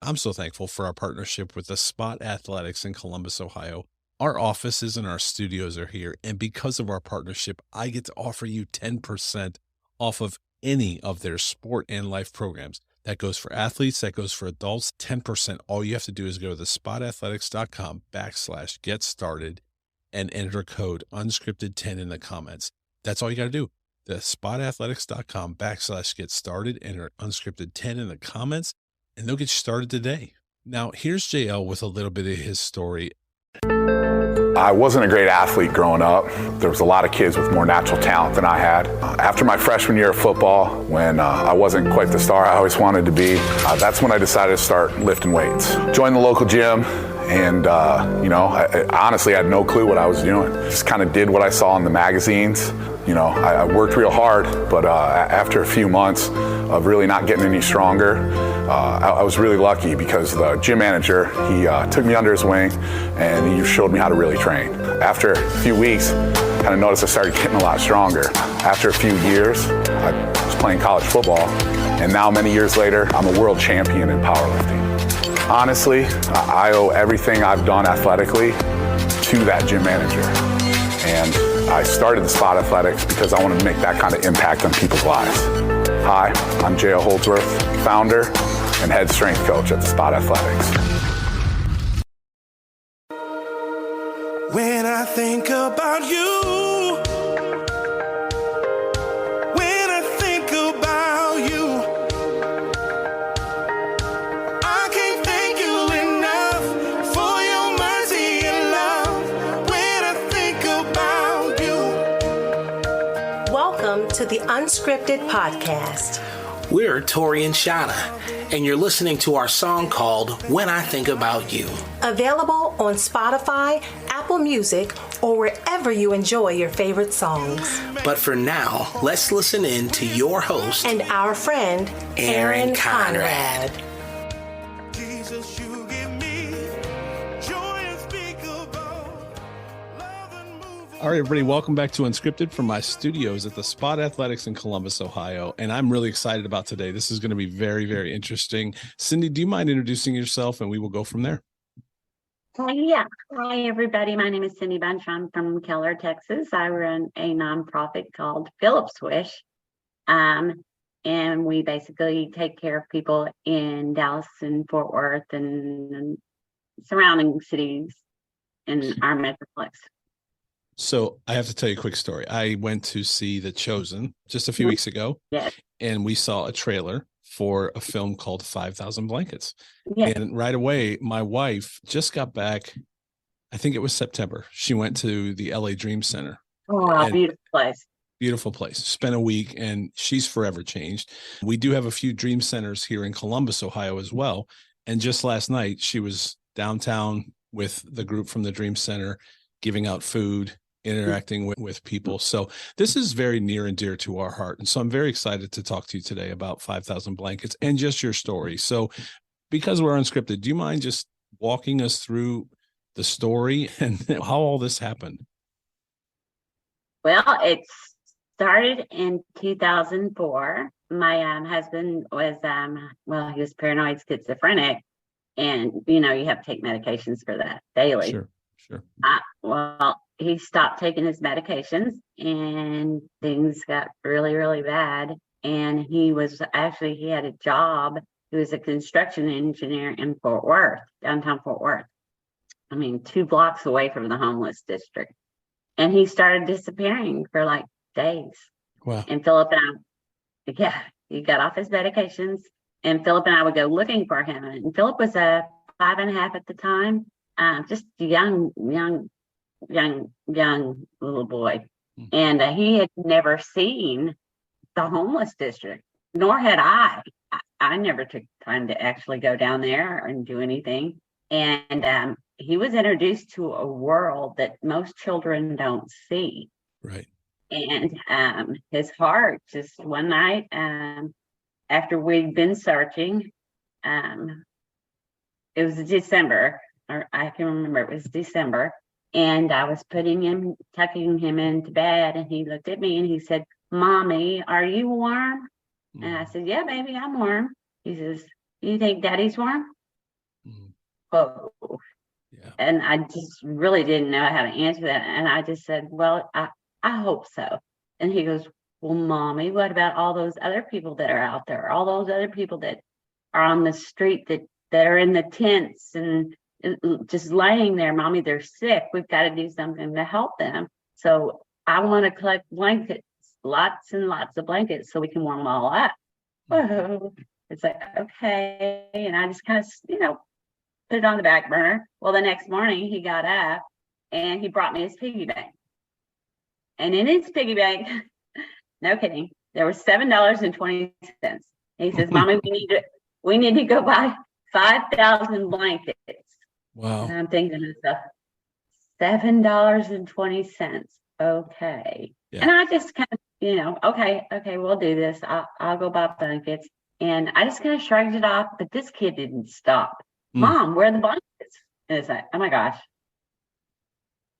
I'm so thankful for our partnership with the Spot Athletics in Columbus, Ohio. Our offices and our studios are here, and because of our partnership, I get to offer you 10% off of any of their sport and life programs. That goes for athletes, that goes for adults, 10%. All you have to do is go to spotathletics.com/get started and enter code unscripted10 in the comments. That's all you got to do. The spotathletics.com/get started, enter unscripted10 in the comments, and they'll get you started today. Now, here's JL with a little bit of his story. I wasn't a great athlete growing up. There was a lot of kids with more natural talent than I had. After my freshman year of football, when I wasn't quite the star I always wanted to be, that's when I decided to start lifting weights. Joined the local gym, and I honestly had no clue what I was doing. Just kind of did what I saw in the magazines. I worked real hard, but after a few months of really not getting any stronger, I was really lucky because the gym manager, he took me under his wing and he showed me how to really train. After a few weeks, I kind of noticed I started getting a lot stronger. After a few years, I was playing college football, and now many years later, I'm a world champion in powerlifting. Honestly, I owe everything I've done athletically to that gym manager. And I started the Spot Athletics because I wanted to make that kind of impact on people's lives. Hi, I'm J.O. Holdsworth, founder and head strength coach at the Spot Athletics. When I think about you, when I think about you, I can't thank you enough for your mercy and love. When I think about you. Welcome to the Unscripted podcast. We're Tori and Shauna, and you're listening to our song called When I Think About You. Available on Spotify, Apple Music, or wherever you enjoy your favorite songs. But for now, let's listen in to your host and our friend, Aaron Conrad. Jesus, you give me joy unspeakable, love unmovable. All right, everybody, welcome back to Unscripted from my studios at the Spot Athletics in Columbus, Ohio. And I'm really excited about today. This is going to be very, very interesting. Cyndi, do you mind introducing yourself, and we will go from there? Yeah. Hi, everybody. My name is Cyndi Bunch. I'm from Keller, Texas. I run a nonprofit called Philip's Wish. And we basically take care of people in Dallas and Fort Worth and surrounding cities in our metroplex. So I have to tell you a quick story. I went to see The Chosen just a few weeks ago, Yes. and we saw a trailer for a film called 5,000 Blankets. Yes. And right away, my wife just got back, I think it was September. She went to the LA Dream Center. Oh, beautiful place. Beautiful place. Spent a week, and she's forever changed. We do have a few dream centers here in Columbus, Ohio as well. And just last night, she was downtown with the group from the Dream Center, giving out food, interacting with people. So this is very near and dear to our heart. And so I'm very excited to talk to you today about 5,000 Blankets and just your story. So because we're unscripted, do you mind just walking us through the story and how all this happened? Well, it started in 2004. My husband was, he was paranoid schizophrenic. And, you have to take medications for that daily. Sure. He stopped taking his medications and things got really, really bad. And he had a job. He was a construction engineer in Fort Worth, downtown Fort Worth. 2 blocks away from the homeless district. And he started disappearing for like days. Wow. And Philip and he got off his medications, and Philip and I would go looking for him. And Philip was 5.5 at the time, just a young little boy. And he had never seen the homeless district, nor had I. I never took time to actually go down there and do anything. And he was introduced to a world that most children don't see. Right. And his heart just one night, after we'd been searching, it was December, or I can remember it was December. And I was tucking him into bed, and he looked at me and he said, "Mommy, are you warm?" And I said, "Yeah, baby, I'm warm." He says, "You think Daddy's warm?" whoa. Yeah. And I just really didn't know how to answer that. And I just said, well, I hope so. And he goes, well, Mommy, what about all those other people that are out there? All those other people that are on the street that are in the tents and just laying there, Mommy, they're sick. We've got to do something to help them. So I want to collect blankets, lots and lots of blankets so we can warm them all up. Whoa. It's like, okay. And I just kind of, put it on the back burner. Well, the next morning he got up and he brought me his piggy bank. And in his piggy bank, no kidding, there was $7.20. He says, Mommy, we need to go buy 5,000 blankets. Wow. And I'm thinking to myself, $7.20. Okay. Yeah. And I just kind of, okay, we'll do this. I'll go buy blankets. And I just kind of shrugged it off, but this kid didn't stop. Mom, where are the blankets? And it's like, oh my gosh,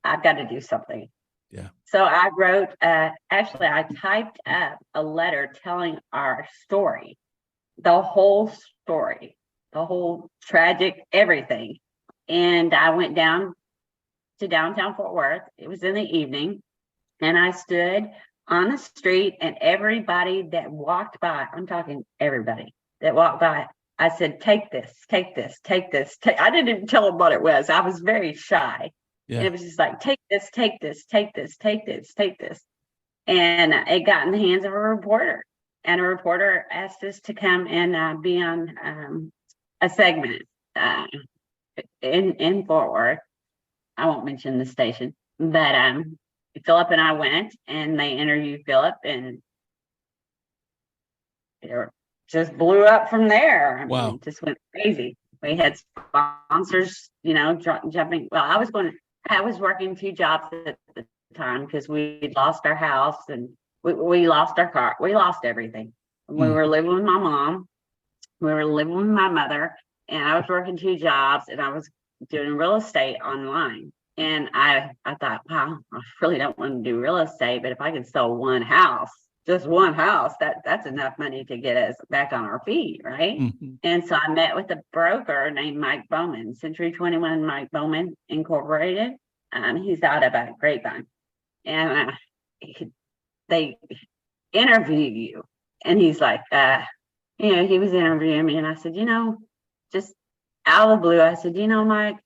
I've got to do something. Yeah. So I wrote, actually, I typed up a letter telling our story, the whole story, the whole tragic everything. And I went down to downtown Fort Worth. It was in the evening. And I stood on the street, and everybody that walked by, I'm talking everybody that walked by, I said, take this, take this, take this. I didn't even tell them what it was. I was very shy. Yeah. And it was just like, take this, take this, take this, take this, take this. And it got in the hands of a reporter. And a reporter asked us to come and be on a segment in Fort Worth. I won't mention the station, but Philip and I went, and they interviewed Philip, and it just blew up from there. I mean, Wow. it just went crazy. We had sponsors, jumping. Well, I was working 2 jobs at the time because we lost our house and we lost our car. We lost everything. We were living with my mom. We were living with my mother, and I was working 2 jobs, and I was doing real estate online. And I thought, wow, I really don't want to do real estate, but if I could sell one house, just one house, that's enough money to get us back on our feet, right? Mm-hmm. And so I met with a broker named Mike Bowman, Century 21 Mike Bowman Incorporated. He's out of Grapevine. And they interview you. And he's like, he was interviewing me, and I said, just out of the blue, I said, Mike,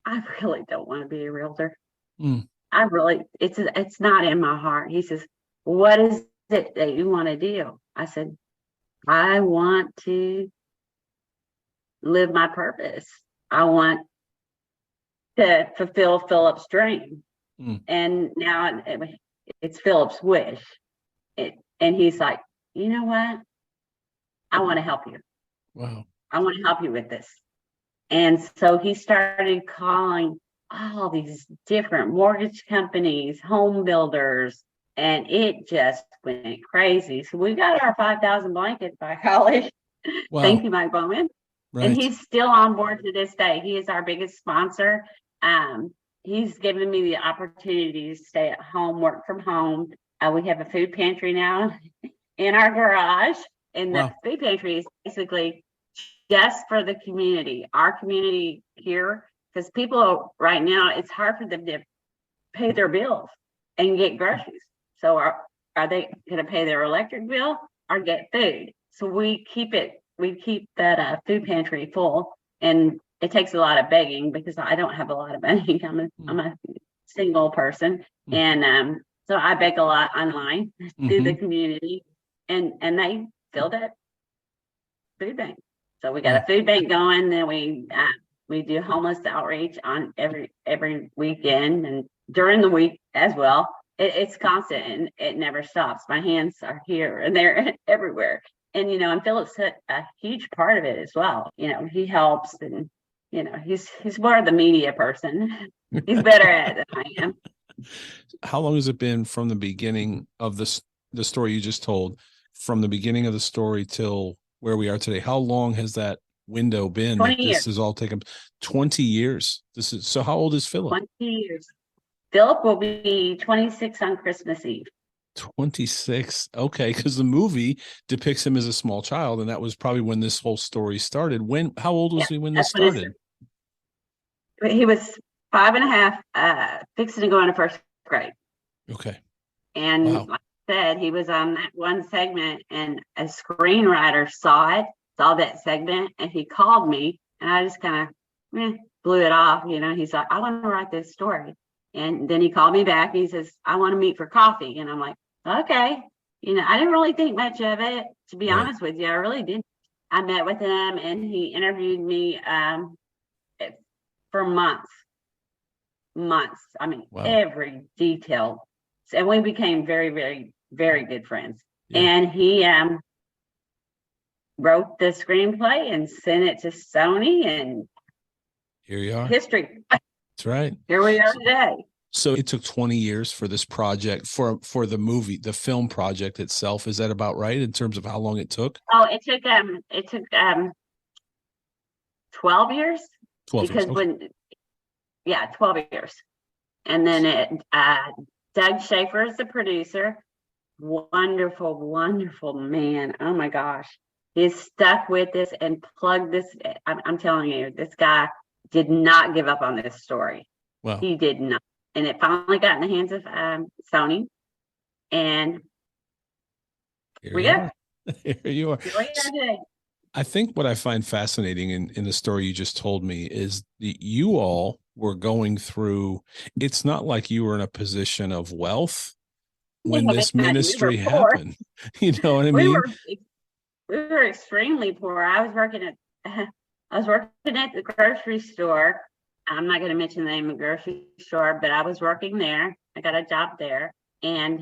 I really don't want to be a realtor. It's not in my heart. He says, what is it that you want to do? I said, I want to live my purpose. I want to fulfill Philip's dream. And now it's Philip's wish. And he's like, you know what? I want to help you. Wow. I want to help you with this. And so he started calling all these different mortgage companies, home builders, and it just went crazy. So we got our 5,000 blankets by college. Wow. Thank you, Mike Bowman. Right. And he's still on board to this day. He is our biggest sponsor. He's given me the opportunity to stay at home, work from home. We have a food pantry now in our garage. And the food pantry is basically just for the community, our community here, because people right now, it's hard for them to pay their bills and get groceries. So are they going to pay their electric bill or get food? So we keep that food pantry full, and it takes a lot of begging because I don't have a lot of money. I'm a single person, and so I beg a lot online through the community, and they fill that food bank. So we got a food bank going. Then we do homeless outreach on every weekend and during the week as well. It's constant and it never stops. My hands are here and there everywhere. And and Philip's a huge part of it as well. He helps, and he's more of the media person. He's better at it than I am. How long has it been from the beginning of the story you just told, from the beginning of the story till where we are today? How long has that window been? 20 that years. This has all taken 20 years. So how old is Philip? 20 years. Philip will be 26 on Christmas Eve. 26. Okay, because the movie depicts him as a small child, and that was probably when this whole story started. How old was he when this that's when it started? He was 5.5, fixing to go into first grade. Okay. And Wow. like I said, he was on that one segment, and a screenwriter saw that segment, and he called me, and I just kind of blew it off. He's like, I want to write this story. And then he called me back. And he says, I want to meet for coffee. And I'm like, okay. I didn't really think much of it, to be Right. honest with you. I really didn't. I met with him, and he interviewed me for months. I mean, Wow. every detail. And we became very, very, very good friends. Yeah. And he wrote the screenplay and sent it to Sony, and Here you are. history. That's right. Here we are today. So it took 20 years for this project, for the movie, the film project itself. Is that about right in terms of how long it took? Oh, it took 12 years. 12 Because years. Okay. 12 years. And then Doug Schaefer is the producer. Wonderful, wonderful man. Oh my gosh. He's stuck with this and plugged this. I'm telling you, this guy did not give up on this story. Wow. He did not. And it finally got in the hands of Sony. And Here we you go. are. Here you are. Here we are today. I think what I find fascinating in the story you just told me is that you all were going through, it's not like you were in a position of wealth when Yeah, this we were ministry poor. happened. You know what I We mean? were extremely poor. I was working at the grocery store. I'm not going to mention the name of the grocery store, but I was working there. I got a job there, and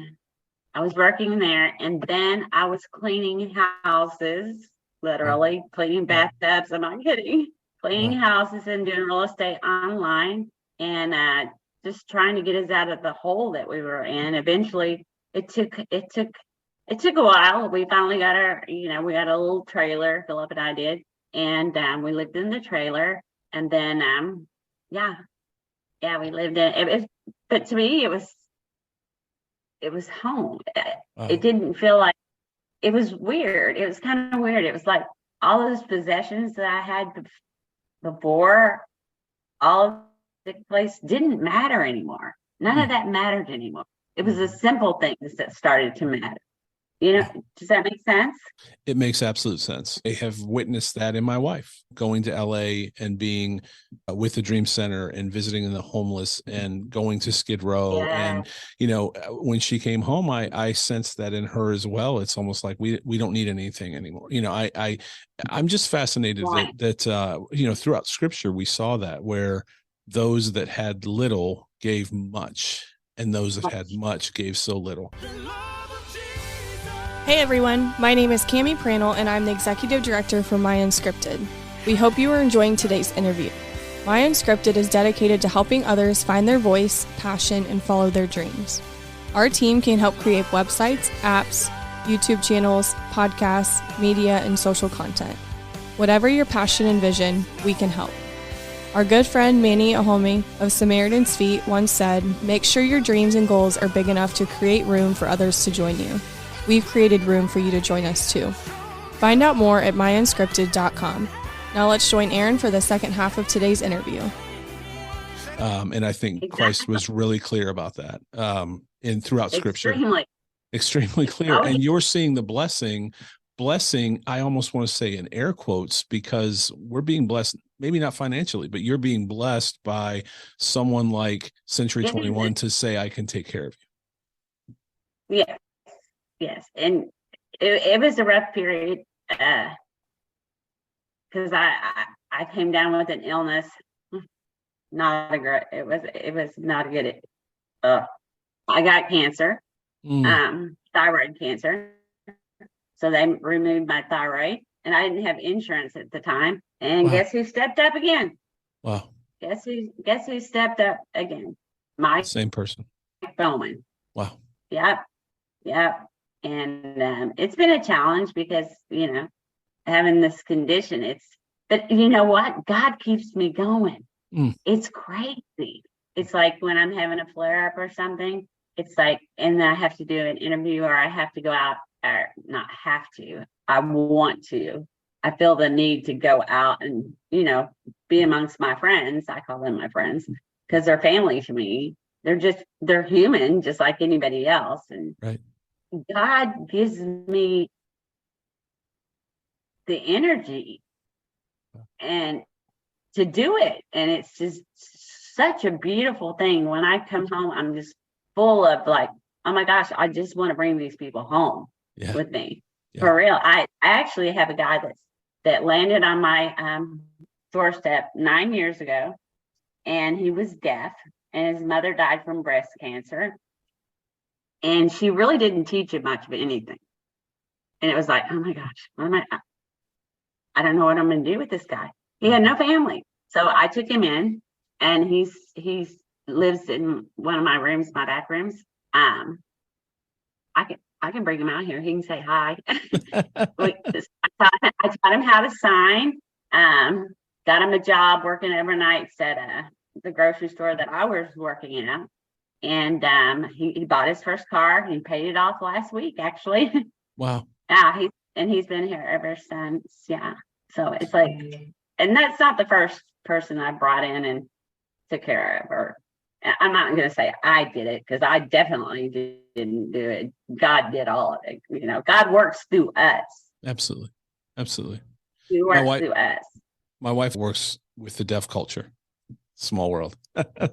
I was working there, and then I was cleaning houses, literally cleaning bathtubs. I'm not kidding. Cleaning houses and doing real estate online, and just trying to get us out of the hole that we were in. Eventually, it took a while. We finally got we got a little trailer, Philip and I did, and we lived in the trailer, and then we lived in it. But to me, it was home. It didn't feel like, it was weird. It was kind of weird. It was like all those possessions that I had before, all of the place didn't matter anymore. None of that mattered anymore. It was the simple things that started to matter. Does that make sense? It makes absolute sense. I have witnessed that in my wife, going to LA and being with the Dream Center and visiting the homeless and going to Skid Row. Yeah. And, when she came home, I sensed that in her as well. It's almost like we don't need anything anymore. I'm just fascinated that throughout scripture, we saw that where those that had little gave much, and those that had much gave so little. Hey everyone, my name is Cami Pranel and I'm the Executive Director for My Unscripted. We hope you are enjoying today's interview. My Unscripted is dedicated to helping others find their voice, passion, and follow their dreams. Our team can help create websites, apps, YouTube channels, podcasts, media, and social content. Whatever your passion and vision, we can help. Our good friend Manny Ahome of Samaritan's Feet once said, "Make sure your dreams and goals are big enough to create room for others to join you." We've created room for you to join us too. Find out more at myunscripted.com. Now let's join Aaron for the second half of today's interview. And I think Christ was really clear about that throughout scripture. Extremely clear. And you're seeing the blessing, I almost want to say in air quotes, because we're being blessed, maybe not financially, but you're being blessed by someone like Century 21 to say, I can take care of you. Yes. And it was a rough period because I came down with an illness. It was not a good. I got cancer, thyroid cancer. So they removed my thyroid, and I didn't have insurance at the time. And guess who stepped up again? Wow. Guess who stepped up again? Same person. Bowman. Wow. Yep. And it's been a challenge because, having this condition, but you know what? God keeps me going. It's crazy. It's like when I'm having a flare up or something, it's like, and I have to do an interview or I have to go out, or not have to, I want to. I feel the need to go out and, be amongst my friends. I call them my friends because they're family to me. They're human, just like anybody else. And Right. God gives me the energy and to do it. And it's just such a beautiful thing. When I come home, I'm just full of like, oh my gosh, I just want to bring these people home with me. Yeah. For real. I actually have a guy that landed on my doorstep 9 years ago, and he was deaf, and his mother died from breast cancer. And she really didn't teach him much of anything. And it was like, oh my gosh, I don't know what I'm going to do with this guy. He had no family. So I took him in, and he's lives in one of my rooms, my back rooms. I can bring him out here. He can say hi. I taught him how to sign. Got him a job working overnights at the grocery store that I was working at. And he bought his first car. He paid it off last week, actually. Wow. Yeah, he's been here ever since. Yeah. So it's like, and that's not the first person I brought in and took care of. Or I'm not going to say I did it, because I definitely didn't do it. God did all of it. God works through us. Absolutely. He works through us. My wife works with the deaf culture. Small world.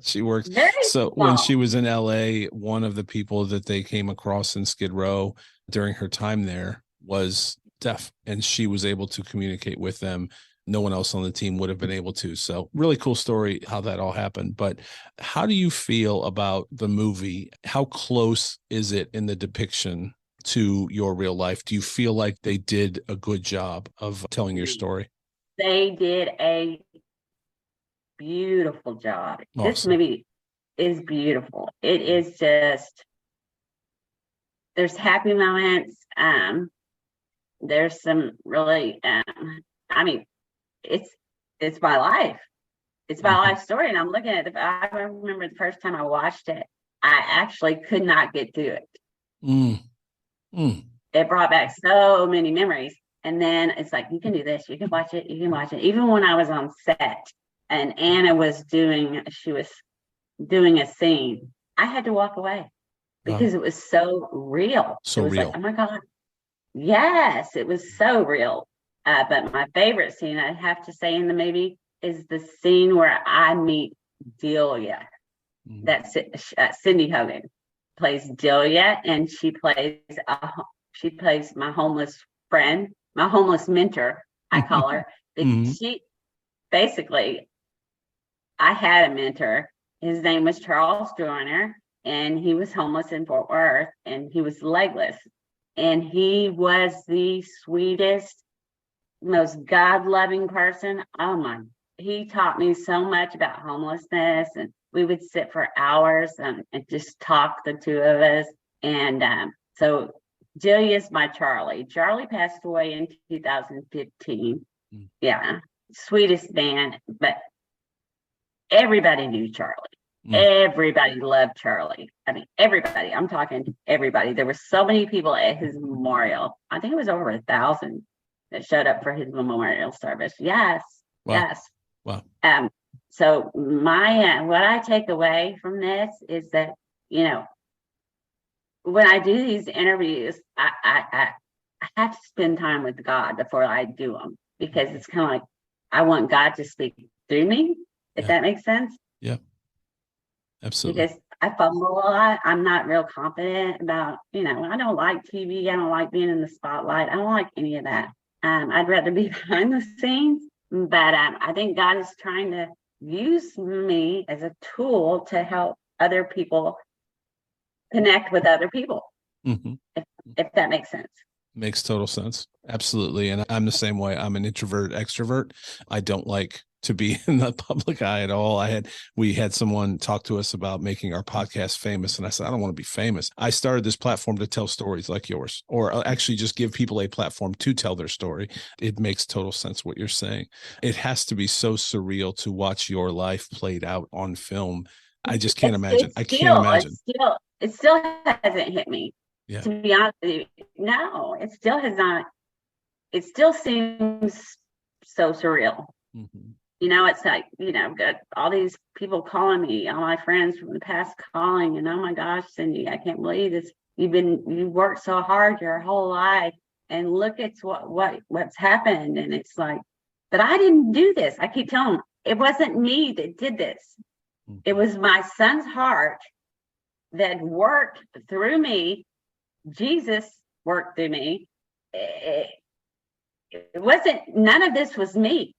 She works. So when she was in LA, one of the people that they came across in Skid Row during her time there was deaf, and she was able to communicate with them. No one else on the team would have been able to. So really cool story how that all happened. But how do you feel about the movie? How close is it in the depiction to your real life? Do you feel like they did a good job of telling your story? They did a beautiful job. Awesome. This movie is beautiful. It is just, there's happy moments. There's some really, it's my life. It's my life story. And I'm looking at I remember the first time I watched it, I actually could not get through it. It brought back so many memories. And then it's like, you can do this, you can watch it. Even when I was on set and Anna was doing a scene, I had to walk away because it was so real. So it was real. Like, oh my God. Yes, it was so real. But my favorite scene, I'd have to say, in the movie is the scene where I meet Delia. That's Cyndi Hogan plays Delia, and she plays my homeless friend, my homeless mentor, I call her. She basically, I had a mentor. His name was Charles Joyner, and he was homeless in Fort Worth, and he was legless. And he was the sweetest, most God-loving person. Oh my, he taught me so much about homelessness, and we would sit for hours and just talk, the two of us. And so Julia's my Charlie. Charlie passed away in 2015. Yeah, sweetest man, but everybody knew Charlie. Everybody loved Charlie. I mean, everybody. I'm talking everybody. There were so many people at his memorial. I think it was over 1,000 that showed up for his memorial service. Yes. Wow. Yes. Wow. So my what I take away from this is that, when I do these interviews, I have to spend time with God before I do them, because it's kind of like I want God to speak through me, if that makes sense. Yeah. Absolutely. Because I fumble a lot. I'm not real confident about, I don't like TV. I don't like being in the spotlight. I don't like any of that. I'd rather be behind the scenes. But I think God is trying to use me as a tool to help other people connect with other people, if that makes sense. Makes total sense. Absolutely. And I'm the same way. I'm an introvert, extrovert. I don't like to be in the public eye at all. We had someone talk to us about making our podcast famous. And I said, I don't want to be famous. I started this platform to tell stories like yours, or actually just give people a platform to tell their story. It makes total sense what you're saying. It has to be so surreal to watch your life played out on film. I just can't imagine. I can't imagine. It still hasn't hit me. Yeah. To be honest with you, no, it still has not. it still seems so surreal. Mm-hmm. You know, it's like, you know, got all these people calling me, all my friends from the past calling, and oh my gosh, Cyndi, I can't believe this. You worked so hard your whole life, and look at what's happened. And it's like, but I didn't do this. I keep telling them, it wasn't me that did this. Mm-hmm. It was my son's heart that worked through me. Jesus worked through me. It wasn't, none of this was me.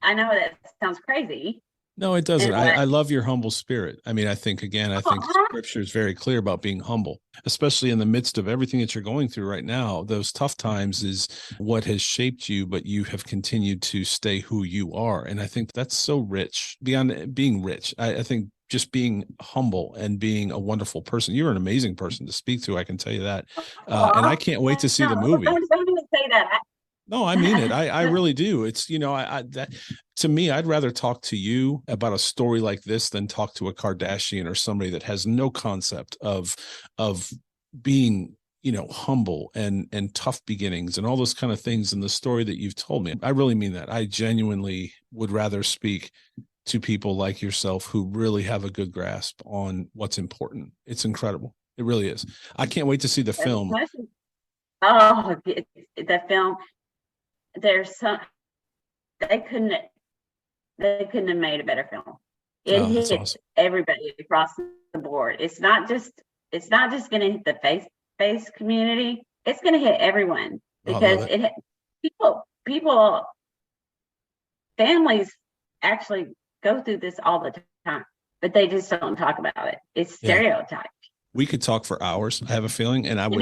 I know that sounds crazy. No, it doesn't. I love your humble spirit. I mean, I think scripture is very clear about being humble, especially in the midst of everything that you're going through right now. Those tough times is what has shaped you, but you have continued to stay who you are. And I think that's so rich. Beyond being rich, I think just being humble and being a wonderful person. You're an amazing person to speak to. I can tell you that. And I can't wait to see the movie. Don't even say that. No, I mean it. I really do. It's, you know, that to me, I'd rather talk to you about a story like this than talk to a Kardashian or somebody that has no concept of being, you know, humble and tough beginnings and all those kind of things in the story that you've told me. I really mean that. I genuinely would rather speak to people like yourself who really have a good grasp on what's important. It's incredible. It really is. I can't wait to see the film. Oh, the film. There's some, they couldn't have made a better film. It hits awesome. Everybody across the board. It's not just going to hit the faith community. It's going to hit everyone, because families actually go through this all the time, but they just don't talk about it. It's stereotyped. We could talk for hours, I have a feeling, and I would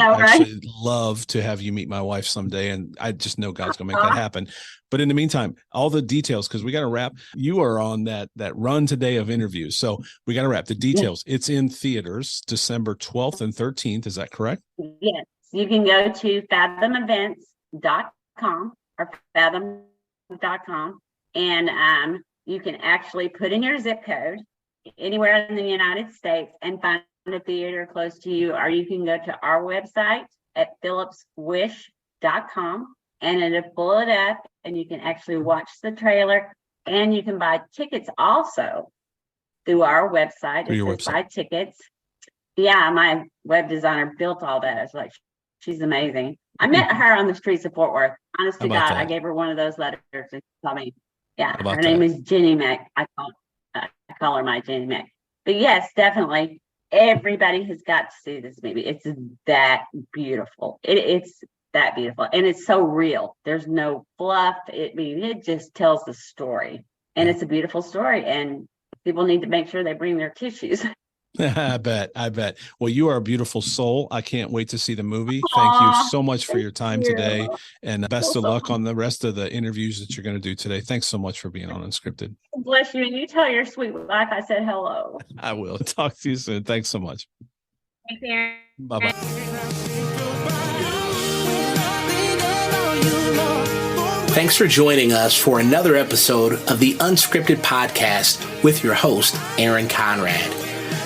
love to have you meet my wife someday, and I just know God's going to make that happen. But in the meantime, all the details, because we got to wrap. You are on that run today of interviews, so we got to wrap the details. Yeah. It's in theaters December 12th and 13th. Is that correct? Yes. You can go to fathomevents.com or fathom.com, and you can actually put in your zip code anywhere in the United States and find a theater close to you, or you can go to our website at phillipswish.com, and it'll pull it up, and you can actually watch the trailer, and you can buy tickets also through our website. It says buy tickets. Yeah, my web designer built all that. It's like, she's amazing. I met her on the streets of Fort Worth. Honest to God, I gave her one of those letters and she told me, her name is Jenny Mac. I call her my Jenny Mac. But yes, definitely. Everybody has got to see this movie. It's that beautiful. It's that beautiful. And it's so real. There's no fluff. It just tells the story. And it's a beautiful story. And people need to make sure they bring their tissues. I bet. Well, you are a beautiful soul. I can't wait to see the movie. Thank you so much for your time today. And best of luck on the rest of the interviews that you're going to do today. Thanks so much for being on Unscripted. Bless you. And you tell your sweet wife I said hello. I will. Talk to you soon. Thanks so much. Thanks, Aaron. Bye-bye. Thanks for joining us for another episode of the Unscripted Podcast with your host, Aaron Conrad.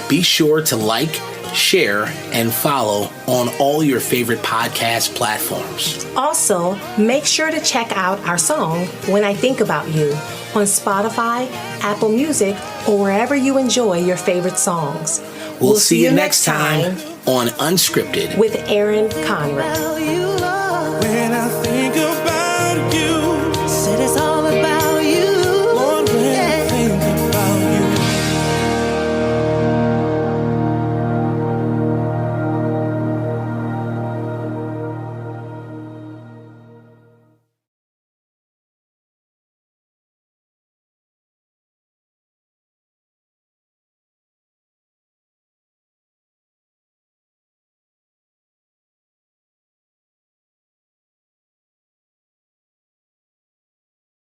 Be sure to like, share, and follow on all your favorite podcast platforms. Also, make sure to check out our song, When I Think About You, on Spotify, Apple Music, or wherever you enjoy your favorite songs. We'll see you next time on Unscripted with Aaron Conrad. When I think